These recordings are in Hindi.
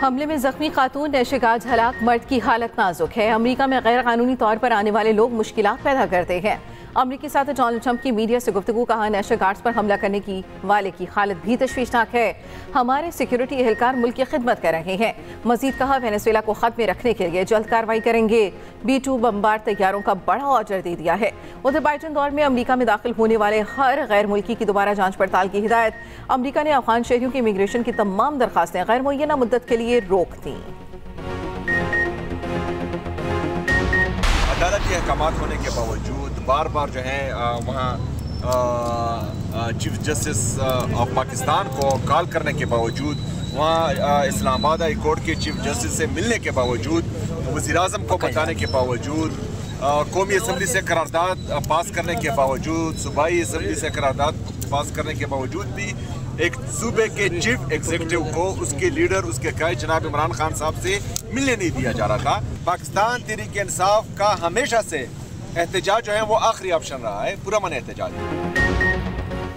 हमले में जख्मी खातून नशेगाज हलाक, मर्द की हालत नाजुक है। अमेरिका में गैर कानूनी तौर पर आने वाले लोग मुश्किलात पैदा करते हैं। अमेरिकी साथ डोनाल्ड ट्रंप की मीडिया से गुफ्तगू, कहा नशे गार्ड्स पर हमला करने की वाले की हालत भी तशवीशनाक है। हमारे सिक्योरिटी एहलकार मुल्क की खिदमत कर रहे हैं। मजीद कहा वेनेजुएला को खत्म में रखने के लिए जल्द कार्रवाई करेंगे। B-2 बमबार तैयारों का बड़ा ऑर्डर दे दिया है। उधर बाइडन दौर में अमेरिका में दाखिल होने वाले हर गैर मुल्की की दोबारा जांच पड़ताल की हिदायत। अमेरिका ने अफगान शहरियों की इमिग्रेशन की तमाम दरखास्तें गैर मुअय्यना मुद्दत के लिए रोक दी। अदालती अहकामात होने के बावजूद बार बार जो है वहाँ चीफ जस्टिस ऑफ पाकिस्तान को कॉल करने के बावजूद, वहाँ इस्लामाबाद हाई कोर्ट के चीफ जस्टिस से मिलने के बावजूद, वज़ीर-ए-आज़म को बताने के बावजूद, कौमी असम्बली से करारदाद पास करने के बावजूद, सूबाई असम्बली से करारदाद पास करने के बावजूद भी एक सूबे के चीफ एग्जीक्यूटिव को उसके लीडर, उसके कायद जनाब इमरान खान साहब से मिलने नहीं दिया जा रहा था। पाकिस्तान तहरीक इंसाफ का हमेशा से एहतजाज जो है वो आखिरी ऑप्शन रहा है, पुरअमन एहतजाज।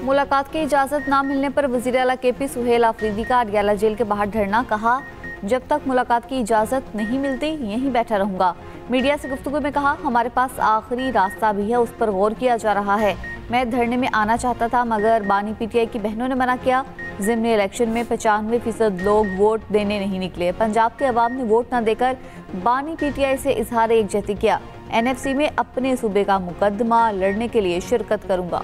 मुलाकात की इजाज़त ना मिलने पर वज़ीर आला KP सुहेल आफरीदी का अडयाला जेल के बाहर धरना, कहा जब तक मुलाकात की इजाज़त नहीं मिलती यहीं बैठा रहूँगा। मीडिया से गुफ्तगू में कहा हमारे पास आखिरी रास्ता भी है, उस पर गौर किया जा रहा है। मैं धरने में आना चाहता था मगर बानी PTI की बहनों ने मना किया। ज़िमनी इलेक्शन में 95% लोग वोट देने नहीं निकले। पंजाब के अवाम ने वोट न देकर बानी PTI से इजहार एकजहती किया। NFC में अपने सूबे का मुकदमा लड़ने के लिए शिरकत करूंगा।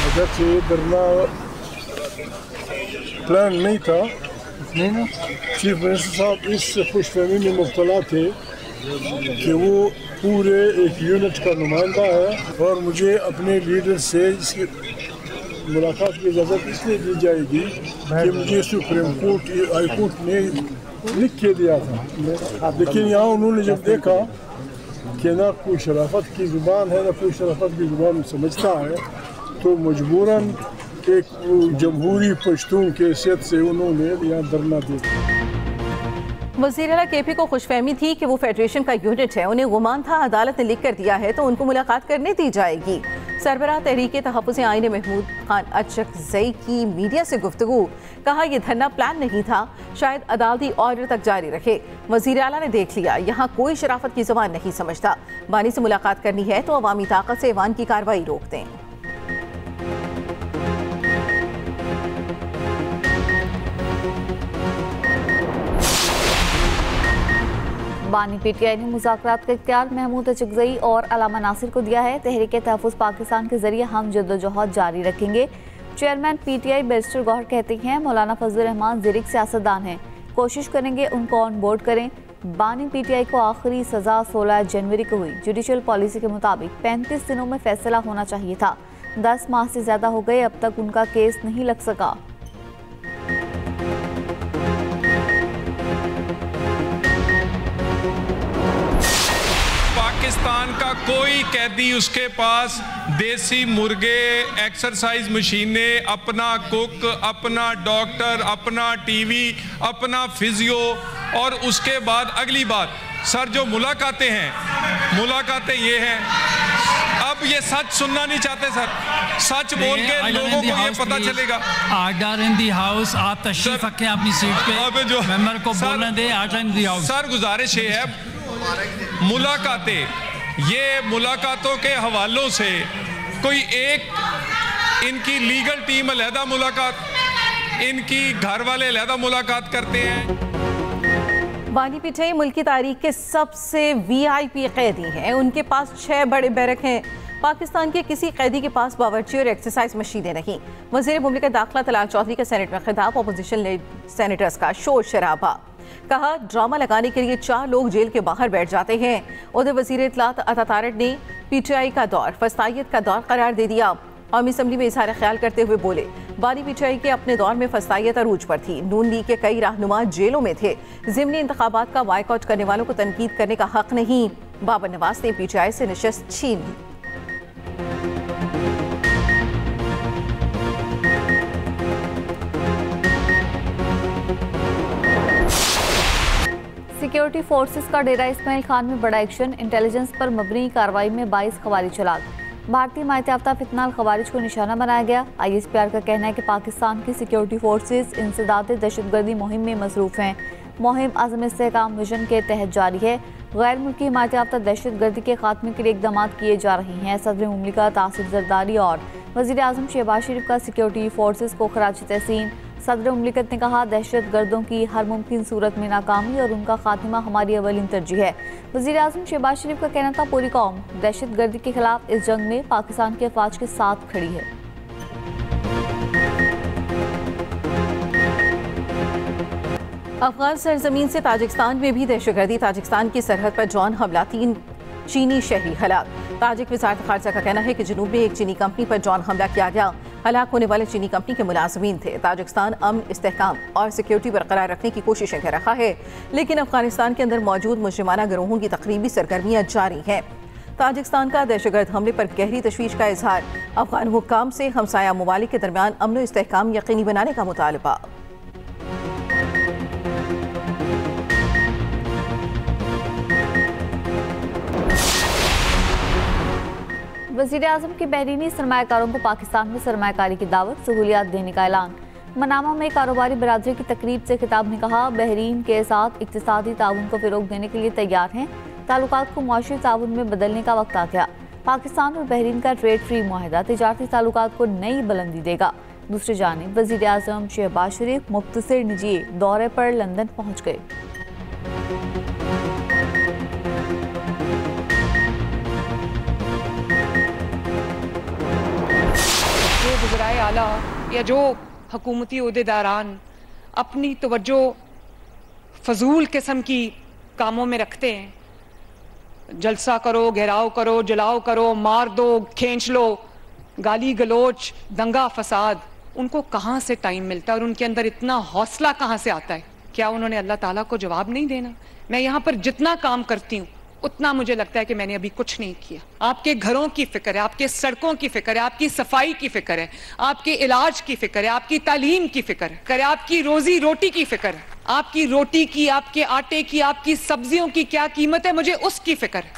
अगरचे धरना प्लान नहीं था, चीफ मिनिस्टर साहब इस खुशफहमी में मुब्तला थे कि वो पूरे एक यूनिट का नुमाइंदा है और मुझे अपने लीडर से इसकी मुलाकात की इजाज़त इसलिए दी जाएगी कि मुझे सुप्रीम कोर्ट, हाई कोर्ट ने लिख के दिया था। लेकिन यहाँ उन्होंने जब देखा कि ना कोई शराफत की ज़ुबान है ना कोई शराफत की ज़ुबान समझता है, तो मजबूरन एक जमहूरी पश्तून की हैसियत से उन्होंने यहाँ धरना दिया। वज़ीर आला KP को खुशफहमी थी कि वो फेडरेशन का यूनिट है। उन्हें गुमान था अदालत ने लिख कर दिया है तो उनको मुलाकात करने दी जाएगी। सरबराह तहरीक तहफ़्फ़ुज़ आईन महमूद खान अचकज़ई की मीडिया से गुफ्तगू, कहा यह धरना प्लान नहीं था, शायद अदालती ऑर्डर तक जारी रखे। वज़ीर आला ने देख लिया यहाँ कोई शराफत की ज़बान नहीं समझता। बानी से मुलाकात करनी है तो अवामी ताकत से ऐवान की कार्रवाई रोक दें। बानी PTI ने मुज़ाकरात का इख्तियार महमूद अचकज़ई और अलामा नासिर को दिया है। तहरीक तहफ़्फ़ुज़ पाकिस्तान के जरिए हम जद्दोजहद जारी रखेंगे। चेयरमैन PTI बैरिस्टर गौहर कहते हैं मौलाना फजलुर रहमान ज़िरिक सियासतदान हैं, कोशिश करेंगे उनको ऑन बोर्ड करें। बानी PTI को आखिरी सज़ा 16 जनवरी को हुई। जुडिशल पॉलिसी के मुताबिक 35 दिनों में फैसला होना चाहिए था। 10 माह से ज़्यादा हो गए, अब तक उनका केस नहीं लग सका। पाकिस्तान का कोई कैदी उसके पास देसी मुर्गे, एक्सरसाइज मशीनें, अपना कुक, अपना डॉक्टर, अपना TV, अपना फिजियो, और उसके बाद अगली बात सर जो मुलाकातें हैं, मुलाकातें ये हैं, अब ये सच सुनना नहीं चाहते सर, सच बोल के लोगों को ये पता चलेगा। आर्डर इन दी हाउस, आप तशरीफ रखें अपनी सीट पे, जो मेंबर को बोलने दें। Order in the house. Sir गुजारिश ये है मुलाकातें, ये मुलाकातों के हवालों से कोई एक इनकी लीगल टीम अलहदा मुलाकात, इनकी घर वाले अलहदा मुलाकात करते हैं। बानी PTI मुल्क की तारीख के सबसे VIP कैदी हैं। उनके पास 6 बड़े बैरक हैं। पाकिस्तान के किसी कैदी के पास बावर्ची और एक्सरसाइज मशीनें नहीं। वज़ीर मुमलिकत दाखिला तलाल चौधरी का सेनेट में खिताब, अपोजिशन लीड सेनेटर्स का शोर शराबा, कहा ड्रामा लगाने के लिए 4 लोग जेल के बाहर बैठ जाते हैं। उधर वज़ीर इत्तलात अता तारड़ ने PTI का दौर फस्तायत का दौर करार दे दिया। कौमी असम्बली में इज़हार ख्याल करते हुए बोले बानी PTI के अपने दौर में फस्तायत अरूज पर थी। नून लीग के कई रहनुमा जेलों में थे। ज़िमनी इंतखाबात का बायकॉट करने वालों को तनकीद करने का हक नहीं। बाबर नवाज ने PTI से नशस्त छीन ली। सिक्योरिटी फोर्सेस का डेरा इस्माइल खान में बड़ा एक्शन। इंटेलिजेंस पर मबनी कार्रवाई में 22 खवारिज हलाक। भारतीय हिमायत याफ्ता फितना अल-खवारिज को निशाना बनाया गया। ISPR का कहना है कि पाकिस्तान की सिक्योरिटी फोर्सेज इंसदाद दहशतगर्दी मुहिम में मसरूफ़ हैं। मुहिम आज़म इस्तेहकाम मिशन के तहत जारी है। गैर मुल्की हिमायत याफ्ता दहशतगर्दी के खात्मे के लिए इक़दाम किए जा रहे हैं। सदर मुमलिकत आसिफ जरदारी और वज़ीर आज़म शहबाज शरीफ का सिक्योरिटी फोर्सेज को खराज तहसीन। सदर मुमलिकत ने कहा, दहशत गर्दों की हर मुमकिन सूरत में नाकामी और उनका खात्मा हमारी अवलिन तरजीह है। वज़ीर आज़म शहबाज शरीफ का कहना था, पूरी कौम दहशत गर्दी के खिलाफ इस जंग में पाकिस्तान के अफवाज के साथ खड़ी है। अफगान सरजमीन से ताजिकिस्तान में भी दहशतगर्दी। ताजिकिस्तान की सरहद पर ड्रोन हमला, 3 चीनी शहरी हलाक। ताजिक वज़ारत ख़ारजा का कहना है कि जनूब में एक चीनी कंपनी पर ड्रोन हमला किया गया। हलाक होने वाले चीनी कंपनी के मुलाजमीन थे। ताजिकिस्तान अमन, इस्तेहकाम और सिक्योरिटी बरकरार रखने की कोशिशें कर रहा है, लेकिन अफगानिस्तान के अंदर मौजूद मुजरिमाना गिरोहों की तकरीबी सरगर्मियाँ जारी हैं। ताजिकिस्तान का दहशतगर्द हमले पर गहरी तशवीश का इजहार। अफगान हुक्काम से हमसाया ममालिक के दरमियान अमन व इस्तेहकाम यकीनी बनाने का मुतालबा। वज़ीर आज़म की बहरीनी सरमायाकारों को पाकिस्तान में सरमायाकारी की दावत, सहूलियात देने का ऐलान। मनामा में कारोबारी बरादरी की तकरीब से खिताब ने कहा, बहरीन के साथ इक्तिसादी ताउन को फ़रोग़ देने के लिए तैयार हैं। ताल्लुकात को मुआशी ताउन में बदलने का वक्त आ गया। पाकिस्तान और बहरीन का ट्रेड फ्री मुआहिदा तिजारती ताल्लुकात को नई बुलंदी देगा। दूसरी जानिब वज़ीर आज़म शहबाज शरीफ मुख्तसर निजी दौरे पर लंदन पहुँच गए। वज़राए आला या जो हुकूमती ओहदेदारान अपनी तवज्जो फजूल किस्म की कामों में रखते हैं, जलसा करो, घेराव करो, जलाओ करो, मार दो, खींच लो, गाली गलोच, दंगा फसाद, उनको कहाँ से टाइम मिलता है और उनके अंदर इतना हौसला कहाँ से आता है? क्या उन्होंने अल्लाह ताला को जवाब नहीं देना? मैं यहाँ पर जितना काम करती हूँ उतना मुझे लगता है कि मैंने अभी कुछ नहीं किया। आपके घरों की फिक्र है, आपके सड़कों की फिक्र है, आपकी सफाई की फिक्र है, आपके इलाज की फिक्र है, आपकी तालीम की फिक्र है, आपकी रोजी रोटी की फिक्र है, आपकी रोटी की, आपके आटे की, आपकी सब्जियों की क्या कीमत है, मुझे उसकी फिक्र है।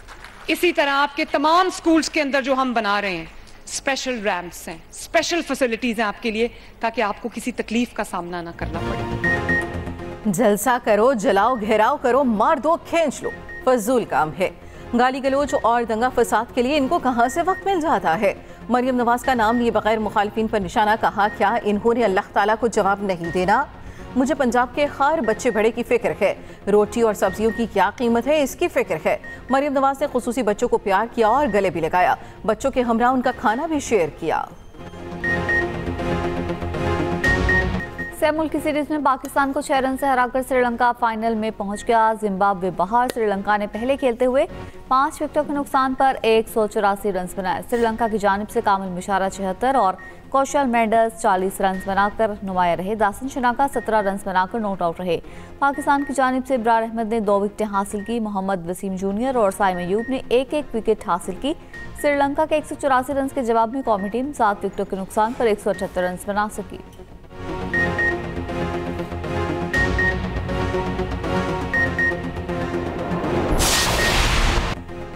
इसी तरह आपके तमाम स्कूल्स के अंदर जो हम बना रहे हैं, स्पेशल रैम्प्स हैं, स्पेशल फैसिलिटीज हैं आपके लिए, ताकि आपको किसी तकलीफ का सामना ना करना पड़े। जलसा करो, जलाओ, घेराव करो, मार दो, खींच लो, फजूल काम है। गाली गलोच और दंगा फसाद के लिए इनको कहां से वक्त मिल जाता है? मरियम नवाज का नाम लिए बगैर मुखालिफिन पर निशाना। कहा, क्या इन्होंने अल्लाह ताला को जवाब नहीं देना? मुझे पंजाब के हर बच्चे बड़े की फिक्र है। रोटी और सब्जियों की क्या कीमत है, इसकी फिक्र है। मरियम नवाज ने खुसूसी बच्चों को प्यार किया और गले भी लगाया। बच्चों के हमरा उनका खाना भी शेयर किया। सह मुल्की सीरीज में पाकिस्तान को 6 रन से हराकर श्रीलंका फाइनल में पहुंच गया। जिम्बाब्वे बाहर। श्रीलंका ने पहले खेलते हुए 5 विकेटों के नुकसान पर 184 रन बनाए। श्रीलंका की जानिब से कामिल मुशारा 76 और कौशल मेंडस 40 रन बनाकर नुमाया रहे। दासन शनाका 17 रन बनाकर नॉट आउट रहे। पाकिस्तान की जानिब से इब्रार अहमद ने 2 विकेटें हासिल की। मोहम्मद वसीम जूनियर और साइम अयूब ने 1-1 विकेट हासिल की। श्रीलंका के 184 रन के जवाब में कौमी टीम 7 विकेटों के नुकसान पर 178 रन बना सकी।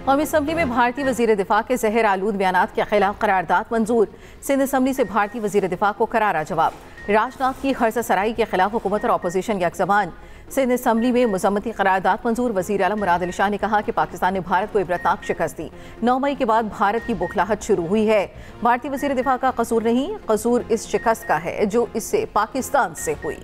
कौमी असम्बली में भारतीय वज़ीर दिफा के जहर आलूद बयानात के खिलाफ करारदाद मंजूर। सिंध असम्बली से भारतीय वज़ीर दिफा को करारा जवाब। राजनाथ की हर्षा सराई के खिलाफ हुकूमत और अपोजिशन यकज़बान। सिंध असम्बली में मज़म्मती करारदाद मंजूर। वज़ीर आला मुराद अली शाह ने कहा कि पाकिस्तान ने भारत को इबरतनाक शिकस्त दी। 9 मई के बाद भारत की बौखलाहट शुरू हुई है। भारतीय वज़ीर दिफा का कसूर नहीं, कसूर इस शिकस्त का है जो इससे पाकिस्तान से हुई।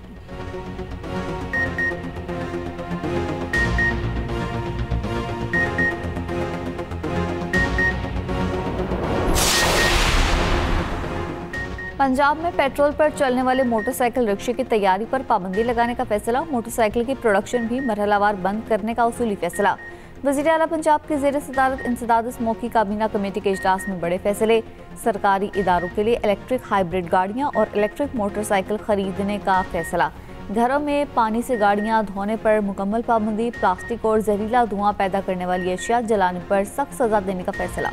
पंजाब में पेट्रोल पर चलने वाले मोटरसाइकिल रिक्शे की तैयारी पर पाबंदी लगाने का फैसला। मोटरसाइकिल की प्रोडक्शन भी मरहलावार बंद करने का उसूली फैसला। वज़ीर आला पंजाब के ज़ेर सदारत इंसदाद स्मोकी काबीना कमेटी के इजलास में बड़े फैसले। सरकारी इदारों के लिए इलेक्ट्रिक हाइब्रिड गाड़ियाँ और इलेक्ट्रिक मोटरसाइकिल खरीदने का फैसला। घरों में पानी से गाड़ियाँ धोने पर मुकम्मल पाबंदी। प्लास्टिक और जहरीला धुआं पैदा करने वाली अशिया जलाने पर सख्त सजा देने का फैसला।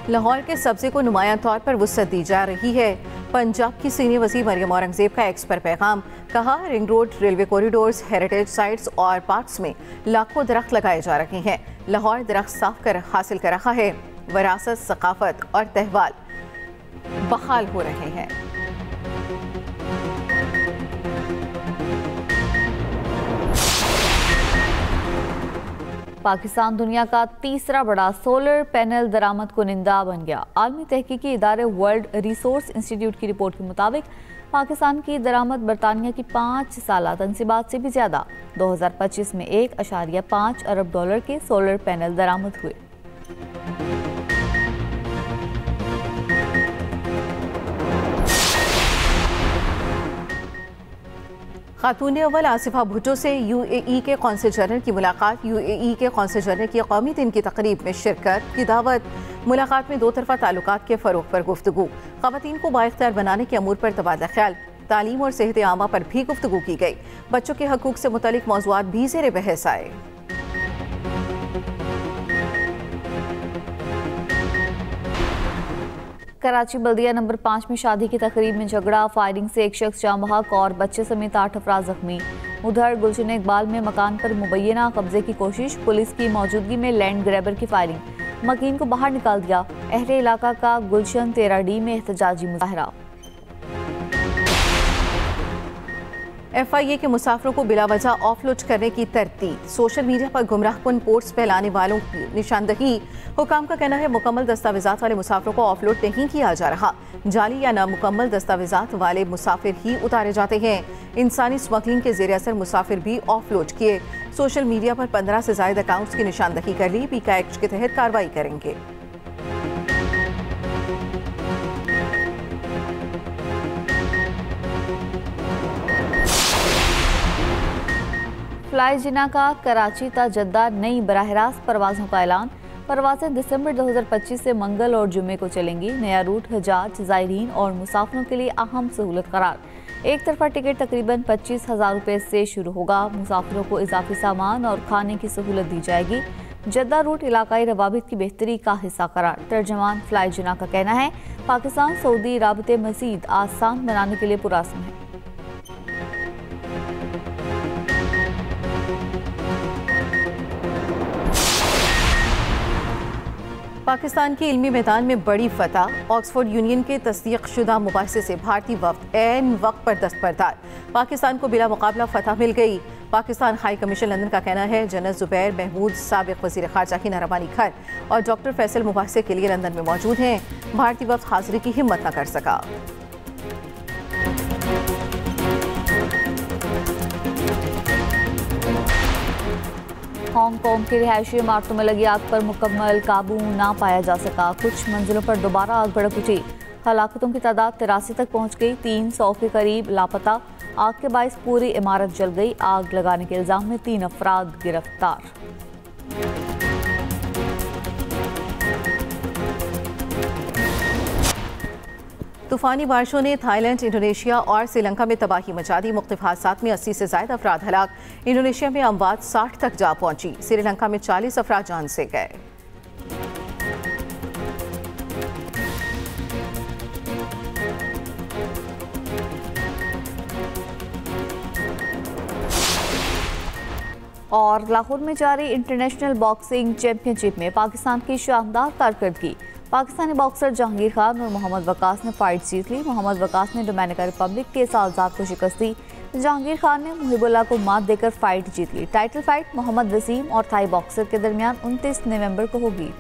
लाहौर के सब्ज़े को नुमायां तौर पर वुसअत दी जा रही है। पंजाब की सीनियर वज़ीर मरियम औरंगजेब का एक्स पर पैगाम, कहा ring road, railway corridors, heritage sites और पार्क्स में लाखों दरख्त लगाए जा रहे हैं। लाहौर दरख्त साफ कर हासिल कर रहा है। विरासत, सकाफत और तहवाल बहाल हो रहे हैं। पाकिस्तान दुनिया का तीसरा बड़ा सोलर पैनल दरामद कुनिंदा बन गया। आलमी तहकीकी इदारे वर्ल्ड रिसोर्स इंस्टीट्यूट की रिपोर्ट के मुताबिक पाकिस्तान की दरामद बरतानिया की 5 साला तनसीबात से भी ज़्यादा। 2025 में 1.5 अरब डॉलर के सोलर पैनल दरामद हुए। खातून अव्वल आसिफा भुट्टो से UAE के कौंसल जनरल की मुलाकात। UAE के कौंसल जनरल की कौमी दिन की तकरीब में शिरकत की दावत। मुलाकात में 2 तरफ़ा ताल्लुकात के फ़रोग़ पर गुफ्तगू। ख़वातीन को बाइख्तियार बनाने के अमूर पर तबादला ख्याल। तालीम और सेहत आमा पर भी गुफ्तगू की गई। बच्चों के हकूक़ से मुतल्लिक़ मौज़ूआत भी ज़ेर बहस आए। कराची बल्दिया नंबर 5 में शादी की तकरीब में झगड़ा, फायरिंग से एक शख्स जाँ बहक और बच्चे समेत 8 अफराद जख्मी। उधर गुलशन इकबाल में मकान पर मुबैना कब्जे की कोशिश, पुलिस की मौजूदगी में लैंड ग्रैबर की फायरिंग, मकीन को बाहर निकाल दिया। अहले इलाका का गुलशन 13D में एहतजाजी मुजाहरा। FIA के मुसाफिरों को बिलावजह ऑफलोड करने की तरतीब। सोशल मीडिया पर गुमराहकुन पोस्ट्स फैलाने वालों की निशानदही। हुकाम का कहना है मुकम्मल दस्तावेजात वाले मुसाफिरों को ऑफलोड नहीं किया जा रहा। जाली या नामुकम्मल दस्तावेजात वाले मुसाफिर ही उतारे जाते हैं। इंसानी स्मगलिंग के ज़ेर असर मुसाफिर भी ऑफलोड किए। सोशल मीडिया पर 15 से ज़ायद अकाउंट्स की निशानदही कर ली। पीका एक्ट के तहत कार्रवाई करेंगे। फ्लाई जिना का कराची ता जद्दा नई बराह रास्त परवाज़ों का ऐलान। परवाज़ें दिसंबर 2025 से मंगल और जुमे को चलेंगी। नया रूट हजाज, ज़ायरीन और मुसाफिरों के लिए अहम सहूलत करार। एक तरफा टिकट तकरीबन 25,000 रुपये से शुरू होगा। मुसाफिरों को इजाफी सामान और खाने की सहूलत दी जाएगी। जद्दा रूट इलाकाई रवाबित की बेहतरी का हिस्सा करार। तर्जमान फ्लाई जिना का कहना है पाकिस्तान सऊदी राबते मज़ीद आसान बनाने के लिए पुरअज़्म है। पाकिस्तान के इल्मी मैदान में बड़ी फतह। ऑक्सफोर्ड यूनियन के तस्दीक शुदा मुबाहिसे से भारतीय वफ्द ऐन वक्त पर दस्तबरदार। पाकिस्तान को बिला मुकाबला फतह मिल गई। पाकिस्तान हाई कमीशन लंदन का कहना है जनरल जुबैर महमूद, साबिक वज़ीर ख़ारजा की नरमानी खर और डॉक्टर फैसल मुबाहिसे के लिए लंदन में मौजूद हैं। भारतीय वफ्द हाजिरी की हिम्मत न कर सका। हांगकांग की रिहायशी इमारतों में लगी आग पर मुकम्मल काबू ना पाया जा सका। कुछ मंजिलों पर दोबारा आग भड़क उठी। हलाकतों की तादाद 83 तक पहुंच गई। 300 के करीब लापता। आग के बायस पूरी इमारत जल गई। आग लगाने के इल्जाम में 3 अफराद गिरफ्तार। तूफानी बारिशों ने थाईलैंड, इंडोनेशिया और श्रीलंका में तबाही मचा दी। मुख्तलिफ हादसात में 80 से ज़ायद अफराद हलाक। इंडोनेशिया में अमवात 60 तक जा पहुंची। श्रीलंका में 40 अफराद जान से गए। और लाहौर में जारी इंटरनेशनल बॉक्सिंग चैंपियनशिप में पाकिस्तान की शानदार कारकर्दगी। पाकिस्तानी बॉक्सर जहांगीर खान और मोहम्मद वकास ने फाइट जीत ली। मोहम्मद वकास ने डोमिनिकन रिपब्लिक के सालजाद को शिकस्त दी। जहांगीर खान ने मुहिबुल्लाह को मात देकर फाइट जीत ली। टाइटल फाइट मोहम्मद वसीम और थाई बॉक्सर के दरमियान 29 नवंबर को होगी।